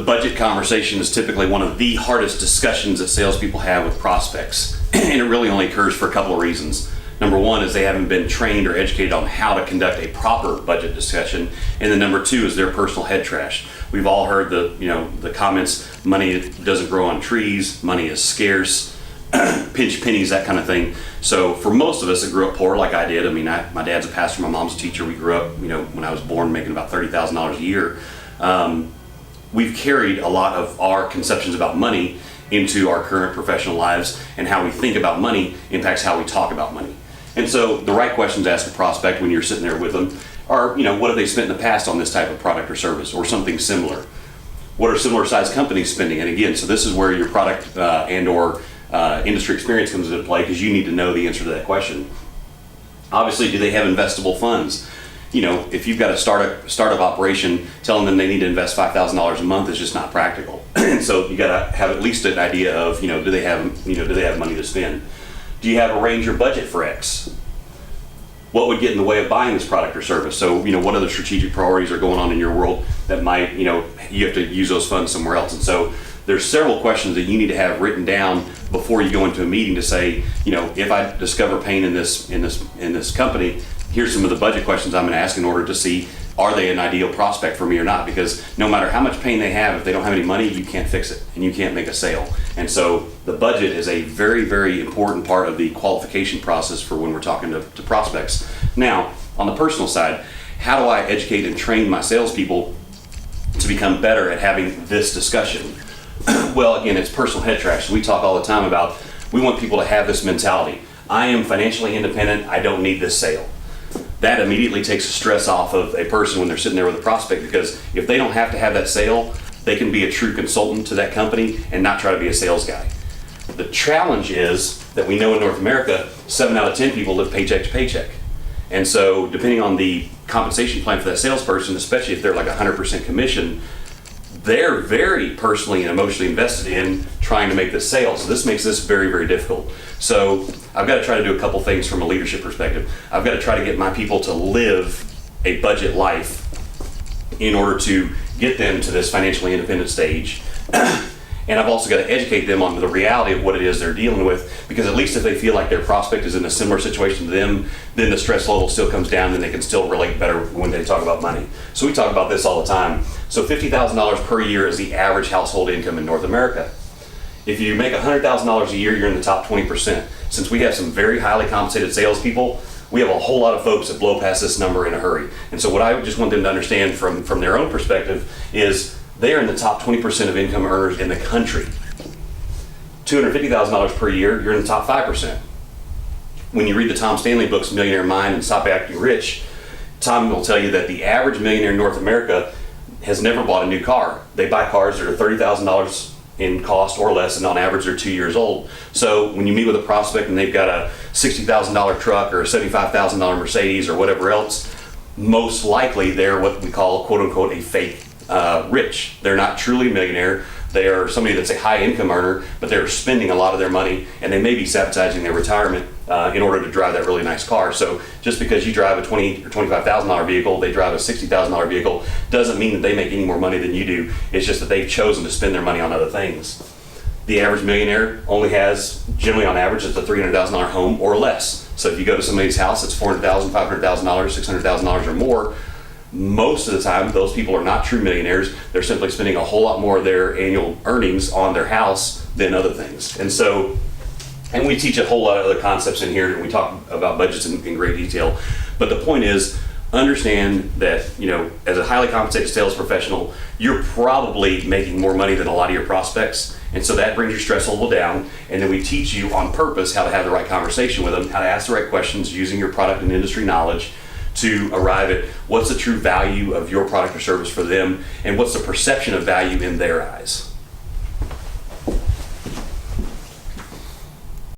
budget conversation is typically one of the hardest discussions that salespeople have with prospects. And it really only occurs for a couple of reasons. Number one is they haven't been trained or educated on how to conduct a proper budget discussion. And then number two is their personal head trash. We've all heard the comments, money doesn't grow on trees, money is scarce, pinch pennies, that kind of thing. So for most of us that grew up poor like I did, I mean, my dad's a pastor, my mom's a teacher. We grew up, when I was born making about $30,000 a year. We've carried a lot of our conceptions about money into our current professional lives, and how we think about money impacts how we talk about money. And so the right questions to ask a prospect when you're sitting there with them are, what have they spent in the past on this type of product or service or something similar? What are similar sized companies spending? And again, so this is where your product and or industry experience comes into play, because you need to know the answer to that question. Obviously, do they have investable funds? If you've got a startup operation, telling them they need to invest $5,000 a month is just not practical. And so you got to have at least an idea of, do they have money to spend? Do you have a range or budget for X? What would get in the way of buying this product or service? So, what other strategic priorities are going on in your world that might, you have to use those funds somewhere else? And so there's several questions that you need to have written down before you go into a meeting to say, if I discover pain in this company, here's some of the budget questions I'm going to ask in order to see, are they an ideal prospect for me or not? Because no matter how much pain they have, if they don't have any money, you can't fix it and you can't make a sale. And so the budget is a very, very important part of the qualification process for when we're talking to prospects. Now, on the personal side, how do I educate and train my salespeople to become better at having this discussion? Well, again, it's personal head trash. We talk all the time about, we want people to have this mentality. I am financially independent. I don't need this sale. That immediately takes the stress off of a person when they're sitting there with a prospect, because if they don't have to have that sale, they can be a true consultant to that company and not try to be a sales guy. The challenge is that we know in North America, 7 out of 10 people live paycheck to paycheck. And so depending on the compensation plan for that salesperson, especially if they're like 100% commission, they're very personally and emotionally invested in trying to make this sale. So this makes this very, very difficult. So I've got to try to do a couple things from a leadership perspective. I've got to try to get my people to live a budget life in order to get them to this financially independent stage. And I've also got to educate them on the reality of what it is they're dealing with, because at least if they feel like their prospect is in a similar situation to them, then the stress level still comes down and they can still relate better when they talk about money. So we talk about this all the time. So $50,000 per year is the average household income in North America. If you make $100,000 a year, you're in the top 20%. Since we have some very highly compensated salespeople, we have a whole lot of folks that blow past this number in a hurry. And so what I just want them to understand from their own perspective is they are in the top 20% of income earners in the country. $250,000 per year, you're in the top 5%. When you read the Tom Stanley books, Millionaire Mind and Stop Acting Rich, Tom will tell you that the average millionaire in North America has never bought a new car. They buy cars that are $30,000 in cost or less, and on average they're 2 years old. So when you meet with a prospect and they've got a $60,000 truck or a $75,000 Mercedes or whatever else, most likely they're what we call, quote unquote, a fake rich. They're not truly a millionaire. They are somebody that's a high income earner, but they're spending a lot of their money, and they may be sabotaging their retirement in order to drive that really nice car. So just because you drive a $20,000 or $25,000 vehicle, they drive a $60,000 vehicle, doesn't mean that they make any more money than you do. It's just that they've chosen to spend their money on other things. The average millionaire only has, generally on average, it's a $300,000 home or less. So if you go to somebody's house, it's $400,000, $500,000, $600,000 or more. Most of the time, those people are not true millionaires. They're simply spending a whole lot more of their annual earnings on their house than other things. And we teach a whole lot of other concepts in here, and we talk about budgets in great detail. But the point is, understand that, as a highly compensated sales professional, you're probably making more money than a lot of your prospects. And so that brings your stress level down. And then we teach you on purpose how to have the right conversation with them, how to ask the right questions using your product and industry knowledge to arrive at what's the true value of your product or service for them, and what's the perception of value in their eyes.